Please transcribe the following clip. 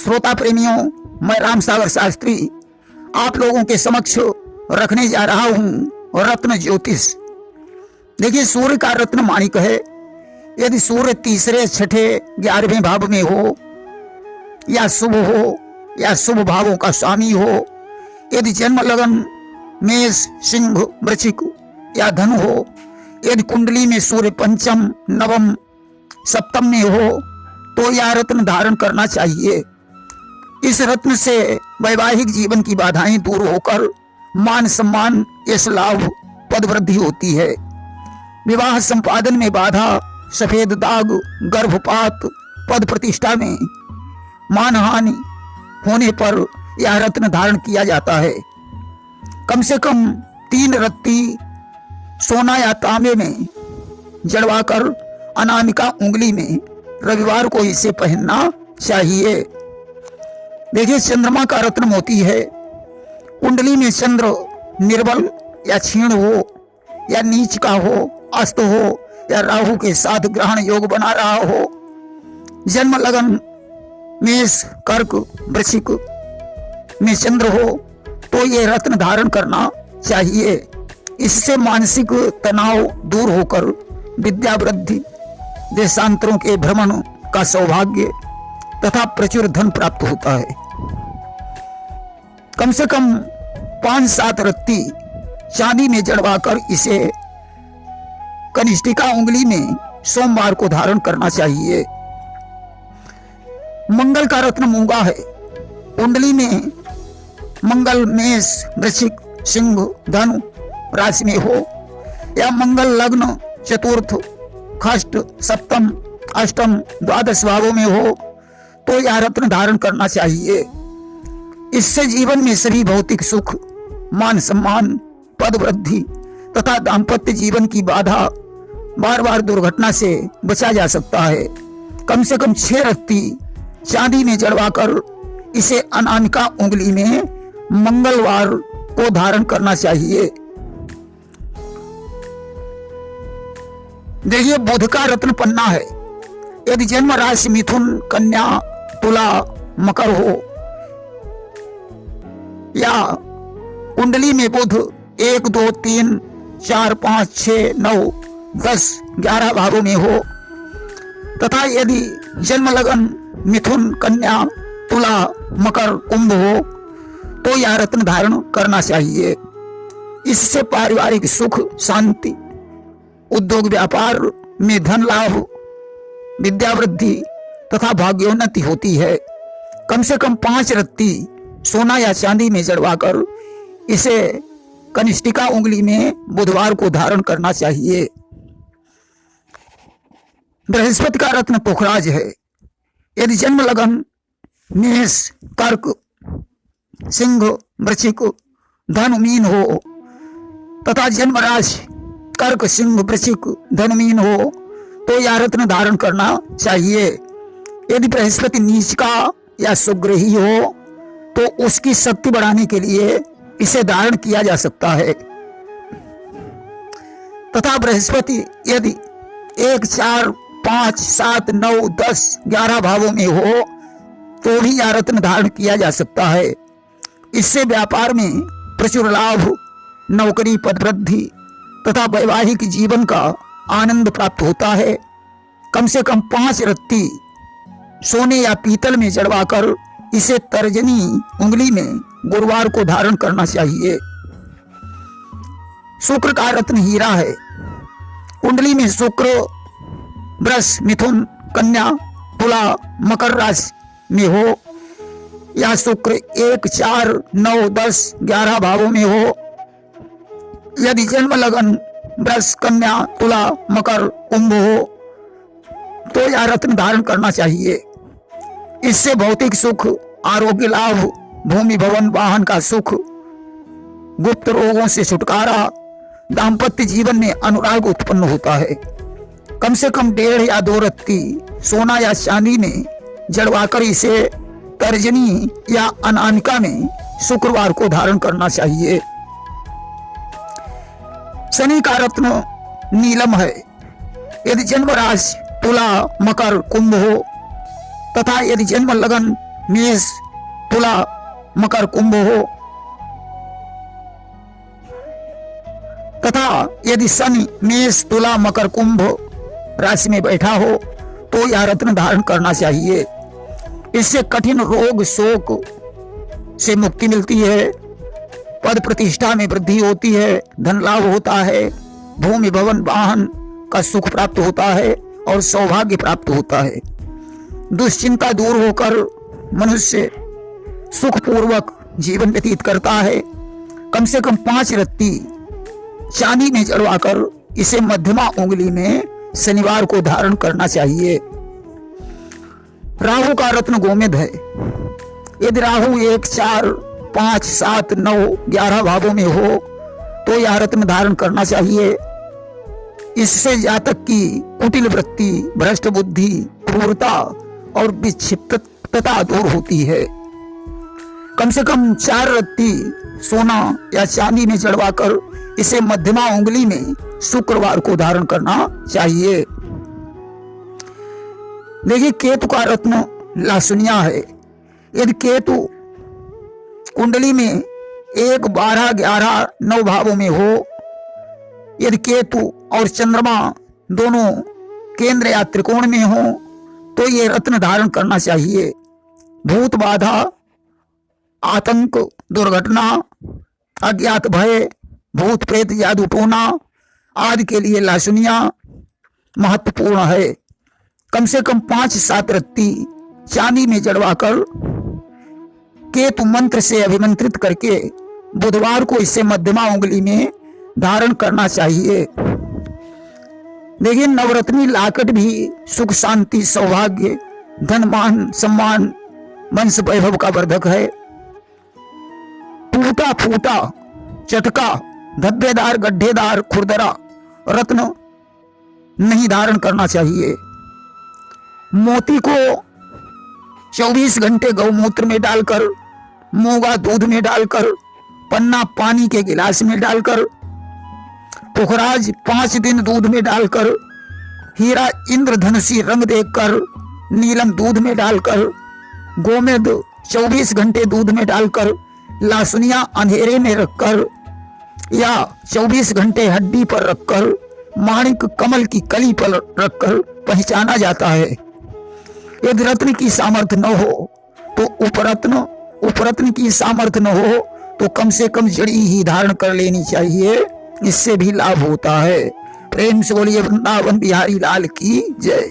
श्रोता प्रेमियों, मैं राम सागर शास्त्री आप लोगों के समक्ष रखने जा रहा हूं रत्न ज्योतिष। देखिए, सूर्य का रत्न माणिक है। यदि सूर्य तीसरे, छठे, 11वें भाव में हो या शुभ हो या शुभ भावों का स्वामी हो, यदि जन्म लगन मेष, सिंह, वृश्चिक या धनु हो, यदि कुंडली में सूर्य पंचम, नवम, सप्तम में हो तो यह रत्न धारण करना चाहिए। इस रत्न से वैवाहिक जीवन की बाधाएं दूर होकर मान सम्मान, यश लाभ, पद वृद्धि होती है। विवाह संपादन में बाधा, सफेद दाग, गर्भपात, पद प्रतिष्ठा में मानहानि होने पर यह रत्न धारण किया जाता है। कम से कम 3 रत्ती सोना या तांबे में जड़वाकर अनामिका उंगली में रविवार को इसे पहनना चाहिए। देखिए, चंद्रमा का रत्न मोती है। कुंडली में चंद्र निर्बल या क्षीण हो या नीच का हो, अस्त हो या राहु के साथ ग्रहण योग बना रहा हो, जन्म लगन मेष, कर्क, वृश्चिक में चंद्र हो तो ये रत्न धारण करना चाहिए। इससे मानसिक तनाव दूर होकर विद्या वृद्धि, देशांतरों के भ्रमण का सौभाग्य तथा प्रचुर धन प्राप्त होता है। कम से कम 5-7 रत्ती चांदी में जड़वाकर इसे कनिष्ठिका उंगली में सोमवार को धारण करना चाहिए। मंगल का रत्न मूंगा है। कुंडली में मंगल मेष, वृश्चिक, सिंह, धनु राशि में हो या मंगल लग्न चतुर्थ, खष्ट, सप्तम, अष्टम, द्वादश भावों में हो तो यह रत्न धारण करना चाहिए। इससे जीवन में सभी भौतिक सुख, मान सम्मान, पद वृद्धि तथा दाम्पत्य जीवन की बाधा, बार बार दुर्घटना से बचा जा सकता है। कम से कम 6 रत्ती चांदी में जड़वाकर इसे अनामिका उंगली में मंगलवार को धारण करना चाहिए। देखिए, बुध का रत्न पन्ना है। यदि जन्म राशि मिथुन, कन्या, तुला, मकर हो या कुंडली में बुध 1, 2, 3, 4, 5, 6, 9, 10, 11 भावों में हो तथा यदि जन्म लगन मिथुन, कन्या, तुला, मकर, कुंभ हो तो यह रत्न धारण करना चाहिए। इससे पारिवारिक सुख, शांति, उद्योग व्यापार में धन लाभ, विद्या वृद्धि तथा भाग्योन्नति होती है। कम से कम 5 रत्ती सोना या चांदी में जड़वाकर इसे कनिष्ठिका उंगली में बुधवार को धारण करना चाहिए। बृहस्पति का रत्न पुखराज है। यदि जन्म लगन मेष, कर्क, सिंह, वृश्चिक, धनु, मीन हो तथा जन्म राशि कर्क, सिंह, वृश्चिक, धनु, मीन हो तो यह रत्न धारण करना चाहिए। यदि बृहस्पति नीच का या सुग्रही हो तो उसकी शक्ति बढ़ाने के लिए इसे धारण किया जा सकता है तथा बृहस्पति यदि 1, 4, 5, 7, 9, 10, 11 भावों में हो तो भी यह रत्न धारण किया जा सकता है। इससे व्यापार में प्रचुर लाभ, नौकरी, पद वृद्धि तथा वैवाहिक जीवन का आनंद प्राप्त होता है। कम से कम 5 रत्ती सोने या पीतल में जड़वाकर इसे तर्जनी उंगली में गुरुवार को धारण करना चाहिए। शुक्र का रत्न हीरा है। कुंडली में शुक्र वृष, मिथुन, कन्या, तुला, मकर राशि में हो या शुक्र 1, 4, 9, 10, 11 भावों में हो, यदि जन्म लगन वृष, कन्या, तुला, मकर, कुंभ हो तो यह रत्न धारण करना चाहिए। इससे भौतिक सुख, आरोग्य लाभ, भूमि भवन वाहन का सुख, गुप्त रोगों से छुटकारा, दाम्पत्य जीवन में अनुराग उत्पन्न होता है। कम से कम 1.5 या 2 रत्ती सोना या चांदी में जड़वाकर इसे तर्जनी या अनामिका में शुक्रवार को धारण करना चाहिए। शनि का रत्न नीलम है। यदि जन्म राशि तुला, मकर, कुंभ हो तथा यदि जन्म लगन मेष, तुला, मकर, कुंभ हो तथा यदि शनि मेष, तुला, मकर, कुंभ राशि में बैठा हो तो यह रत्न धारण करना चाहिए। इससे कठिन रोग शोक से मुक्ति मिलती है, पद प्रतिष्ठा में वृद्धि होती है, धन लाभ होता है, भूमि भवन वाहन का सुख प्राप्त होता है और सौभाग्य प्राप्त होता है। दुश्चिंता दूर होकर मनुष्य सुखपूर्वक जीवन व्यतीत करता है। कम से कम 5 रत्ती चांदी में जड़वाकर इसे मध्यमा उंगली में शनिवार को धारण करना चाहिए। राहु का रत्न गोमेद है। यदि राहु 1, 4, 5, 7, 9, 11 भावों में हो तो यह रत्न धारण करना चाहिए। इससे जातक की कुटिल वृत्ति, भ्रष्ट बुद्धि, क्रूरता और विक्षिप्तता दूर होती है। कम से कम 4 रत्ती सोना या चांदी में जड़वाकर इसे मध्यमा उंगली में शुक्रवार को धारण करना चाहिए। देखिए, केतु का रत्न लासुनिया है। यदि केतु कुंडली में 1, 12, 11, 9 भावों में हो, यदि केतु और चंद्रमा दोनों केंद्र या त्रिकोण में हो तो ये रत्न धारण करना चाहिए। भूत बाधा, आतंक, दुर्घटना, अज्ञात भय, भूत प्रेत जादू टोना आदि के लिए लासुनिया महत्वपूर्ण है। कम से कम 5-7 रत्ती चांदी में जड़वाकर केतु मंत्र से अभिमंत्रित करके बुधवार को इसे मध्यमा उंगली में धारण करना चाहिए। देखिए, नवरत्नी लाकट भी सुख शांति सौभाग्य धन मान सम्मान वंश वैभव का वर्धक है। टूटा फूटा चटका धब्बेदार गड्ढेदार खुरदरा रत्न नहीं धारण करना चाहिए। मोती को 24 घंटे गौमूत्र में डालकर, मूंगा दूध में डालकर, पन्ना पानी के गिलास में डालकर, पुखराज 5 दिन दूध में डालकर, हीरा इंद्रधनुषी रंग देखकर, नीलम दूध में डालकर, गोमेद 24 घंटे दूध में डालकर, लासुनिया अंधेरे में रखकर या 24 घंटे हड्डी पर रखकर, माणिक कमल की कली पर रखकर पहचाना जाता है। यदि रत्न की सामर्थ्य न हो तो उपरत्न की सामर्थ्य न हो तो कम से कम जड़ी ही धारण कर लेनी चाहिए, इससे भी लाभ होता है। प्रेम से बोलिए वृंदावन बिहारी लाल की जय।